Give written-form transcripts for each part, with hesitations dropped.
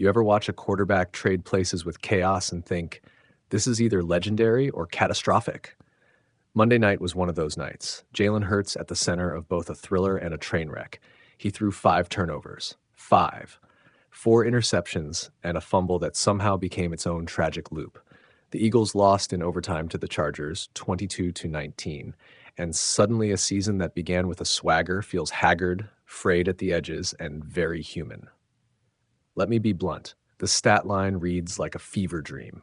You ever watch a quarterback trade places with chaos and think, this is either legendary or catastrophic? Monday night was one of those nights. Jalen Hurts at the center of both a thriller and a train wreck. He threw 5 turnovers. 5. 4 interceptions and a fumble that somehow became its own tragic loop. The Eagles lost in overtime to the Chargers, 22-19, and suddenly a season that began with a swagger feels haggard, frayed at the edges, and very human. Let me be blunt. The stat line reads like a fever dream.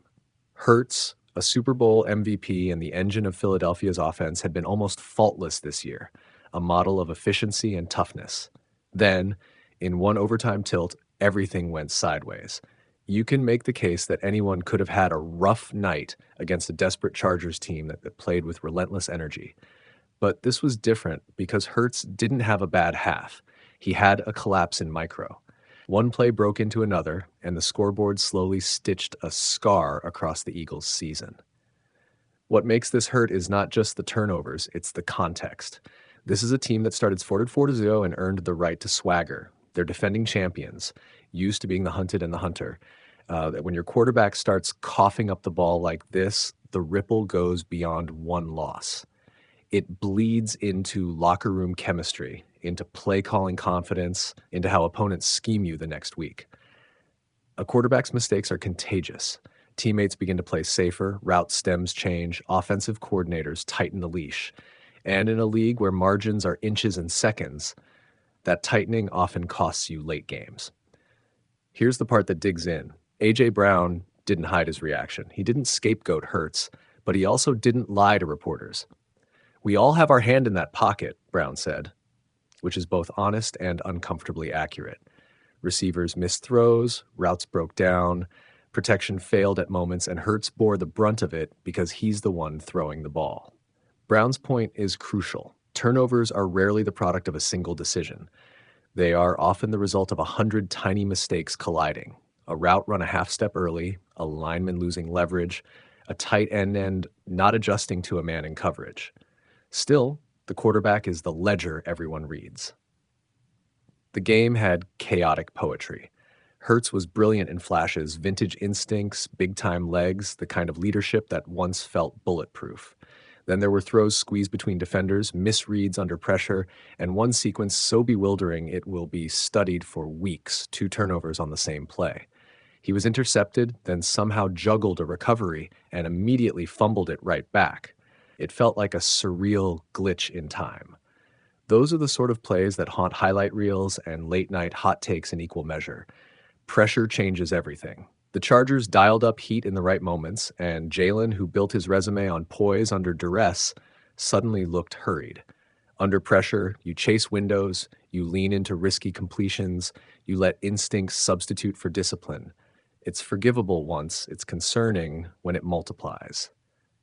Hurts, a Super Bowl MVP and the engine of Philadelphia's offense, had been almost faultless this year, a model of efficiency and toughness. Then, in one overtime tilt, everything went sideways. You can make the case that anyone could have had a rough night against a desperate Chargers team that played with relentless energy. But this was different because Hurts didn't have a bad half. He had a collapse in micro. One play broke into another, and the scoreboard slowly stitched a scar across the Eagles' season. What makes this hurt is not just the turnovers, it's the context. This is a team that started 4-0 and earned the right to swagger. They're defending champions, used to being the hunted and the hunter. That when your quarterback starts coughing up the ball like this, the ripple goes beyond one loss. It bleeds into locker room chemistry, into play calling confidence, into how opponents scheme you the next week. A quarterback's mistakes are contagious. Teammates begin to play safer, route stems change, offensive coordinators tighten the leash. And in a league where margins are inches and seconds, that tightening often costs you late games. Here's the part that digs in. A.J. Brown didn't hide his reaction. He didn't scapegoat Hurts, but he also didn't lie to reporters. "We all have our hand in that pocket," Brown said, which is both honest and uncomfortably accurate. Receivers missed throws, routes broke down, protection failed at moments, and Hurts bore the brunt of it because he's the one throwing the ball. Brown's point is crucial. Turnovers are rarely the product of a single decision. They are often the result of 100 tiny mistakes colliding. A route run a half step early, a lineman losing leverage, a tight end not adjusting to a man in coverage. Still, the quarterback is the ledger everyone reads. The game had chaotic poetry. Hurts was brilliant in flashes, vintage instincts, big-time legs, the kind of leadership that once felt bulletproof. Then there were throws squeezed between defenders, misreads under pressure, and one sequence so bewildering it will be studied for weeks, 2 turnovers on the same play. He was intercepted, then somehow juggled a recovery, and immediately fumbled it right back. It felt like a surreal glitch in time. Those are the sort of plays that haunt highlight reels and late-night hot takes in equal measure. Pressure changes everything. The Chargers dialed up heat in the right moments, and Jalen, who built his resume on poise under duress, suddenly looked hurried. Under pressure, you chase windows, you lean into risky completions, you let instincts substitute for discipline. It's forgivable once, it's concerning when it multiplies.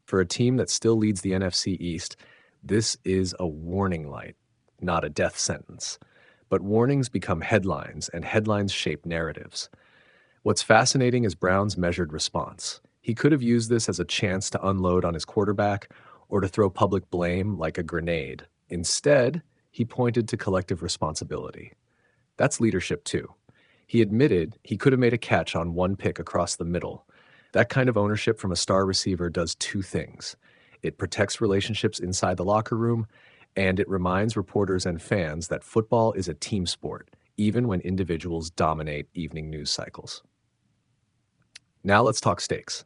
For a team that still leads the NFC East, this is a warning light, not a death sentence. But warnings become headlines, and headlines shape narratives. What's fascinating is Brown's measured response. He could have used this as a chance to unload on his quarterback or to throw public blame like a grenade. Instead, he pointed to collective responsibility. That's leadership too. He admitted he could have made a catch on one pick across the middle. That kind of ownership from a star receiver does 2 things. It protects relationships inside the locker room, and it reminds reporters and fans that football is a team sport, even when individuals dominate evening news cycles. Now let's talk stakes.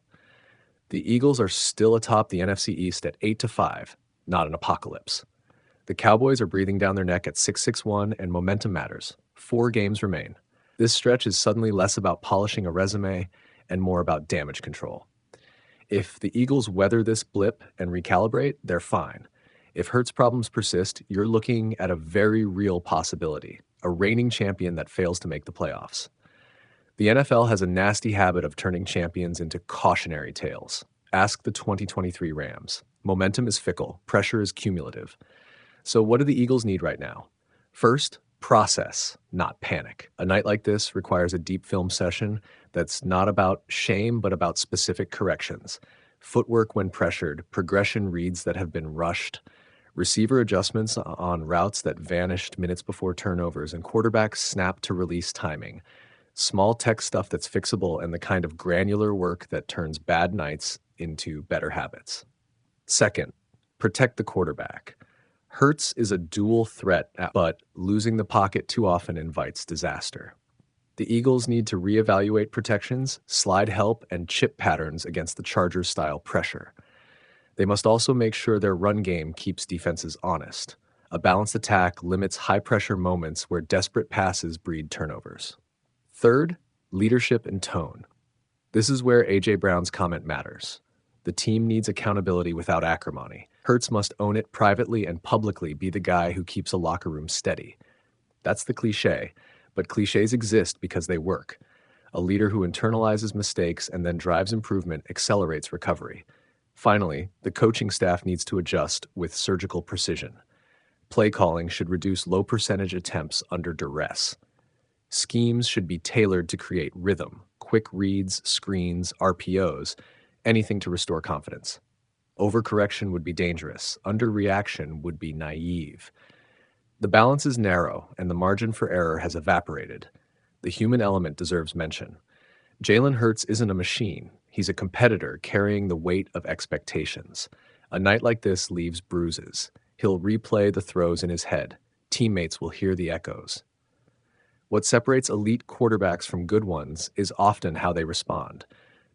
The Eagles are still atop the NFC East at 8-5, not an apocalypse. The Cowboys are breathing down their neck at 6-1, and momentum matters. 4 games remain. This stretch is suddenly less about polishing a resume and more about damage control. If the Eagles weather this blip and recalibrate, they're fine. If Hurts problems persist, you're looking at a very real possibility, a reigning champion that fails to make the playoffs. The NFL has a nasty habit of turning champions into cautionary tales. Ask the 2023 Rams. Momentum is fickle, pressure is cumulative. So what do the Eagles need right now? First, process, not panic. A night like this requires a deep film session that's not about shame, but about specific corrections. Footwork when pressured, progression reads that have been rushed, receiver adjustments on routes that vanished minutes before turnovers, and quarterback snap to release timing. Small tech stuff that's fixable and the kind of granular work that turns bad nights into better habits. Second, protect the quarterback. Hurts is a dual threat, but losing the pocket too often invites disaster. The Eagles need to reevaluate protections, slide help, and chip patterns against the Chargers-style pressure. They must also make sure their run game keeps defenses honest. A balanced attack limits high-pressure moments where desperate passes breed turnovers. Third, leadership and tone. This is where A.J. Brown's comment matters. The team needs accountability without acrimony. Hurts must own it privately and publicly, be the guy who keeps a locker room steady. That's the cliche, but cliches exist because they work. A leader who internalizes mistakes and then drives improvement accelerates recovery. Finally, the coaching staff needs to adjust with surgical precision. Play calling should reduce low-percentage attempts under duress. Schemes should be tailored to create rhythm, quick reads, screens, RPOs, anything to restore confidence. Overcorrection would be dangerous. Underreaction would be naive. The balance is narrow, and the margin for error has evaporated. The human element deserves mention. Jalen Hurts isn't a machine. He's a competitor carrying the weight of expectations. A night like this leaves bruises. He'll replay the throws in his head. Teammates will hear the echoes. What separates elite quarterbacks from good ones is often how they respond.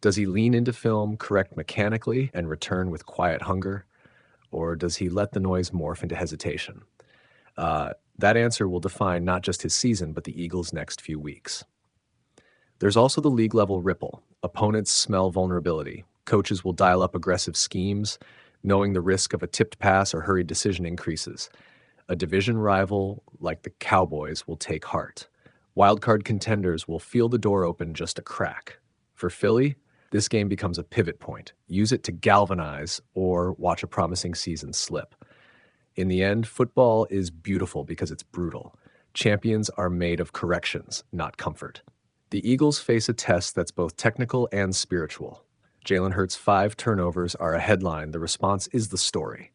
Does he lean into film, correct mechanically, and return with quiet hunger? Or does he let the noise morph into hesitation? That answer will define not just his season, but the Eagles' next few weeks. There's also the league-level ripple. Opponents smell vulnerability. Coaches will dial up aggressive schemes, knowing the risk of a tipped pass or hurried decision increases. A division rival like the Cowboys will take heart. Wildcard contenders will feel the door open just a crack. For Philly, this game becomes a pivot point. Use it to galvanize or watch a promising season slip. In the end, football is beautiful because it's brutal. Champions are made of corrections, not comfort. The Eagles face a test that's both technical and spiritual. Jalen Hurts' 5 turnovers are a headline. The response is the story.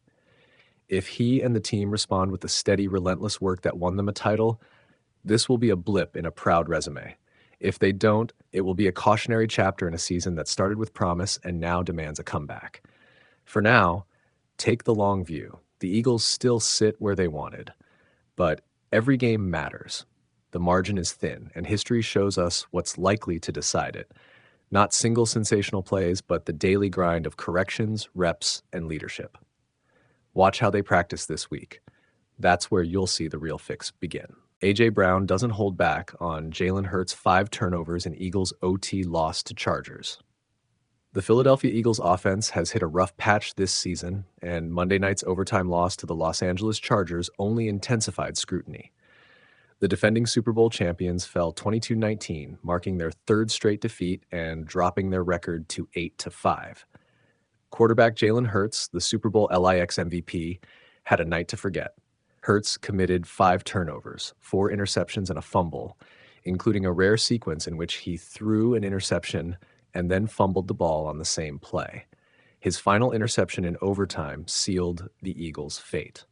If he and the team respond with the steady, relentless work that won them a title, this will be a blip in a proud resume. If they don't, it will be a cautionary chapter in a season that started with promise and now demands a comeback. For now, take the long view. The Eagles still sit where they wanted, but every game matters. The margin is thin, and history shows us what's likely to decide it. Not single sensational plays, but the daily grind of corrections, reps, and leadership. Watch how they practice this week. That's where you'll see the real fix begin. A.J. Brown doesn't hold back on Jalen Hurts' 5 turnovers in Eagles' OT loss to Chargers. The Philadelphia Eagles offense has hit a rough patch this season, and Monday night's overtime loss to the Los Angeles Chargers only intensified scrutiny. The defending Super Bowl champions fell 22-19, marking their 3rd straight defeat and dropping their record to 8-5. Quarterback Jalen Hurts, the Super Bowl LIX MVP, had a night to forget. Hurts committed 5 turnovers, 4 interceptions, and a fumble, including a rare sequence in which he threw an interception and then fumbled the ball on the same play. His final interception in overtime sealed the Eagles' fate.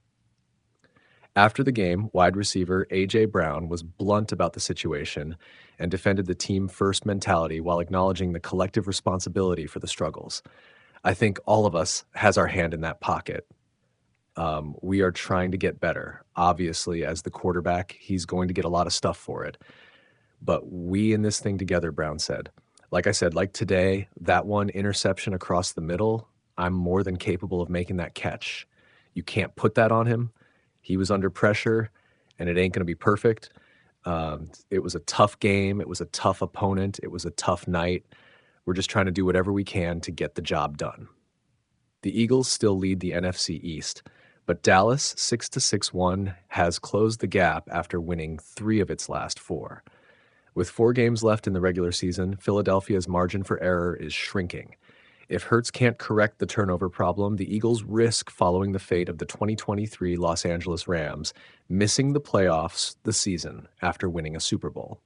After the game, wide receiver A.J. Brown was blunt about the situation and defended the team-first mentality while acknowledging the collective responsibility for the struggles. I think all of us has our hand in that pocket. We are trying to get better. Obviously, as the quarterback, he's going to get a lot of stuff for it. But we in this thing together, Brown said. Like I said, like today, that one interception across the middle, I'm more than capable of making that catch. You can't put that on him. He was under pressure, and it ain't going to be perfect. It was a tough game. It was a tough opponent. It was a tough night. We're just trying to do whatever we can to get the job done. The Eagles still lead the NFC East, but Dallas, 6-6-1, has closed the gap after winning 3 of its last 4. With 4 games left in the regular season, Philadelphia's margin for error is shrinking. If Hurts can't correct the turnover problem, the Eagles risk following the fate of the 2023 Los Angeles Rams, missing the playoffs this season after winning a Super Bowl.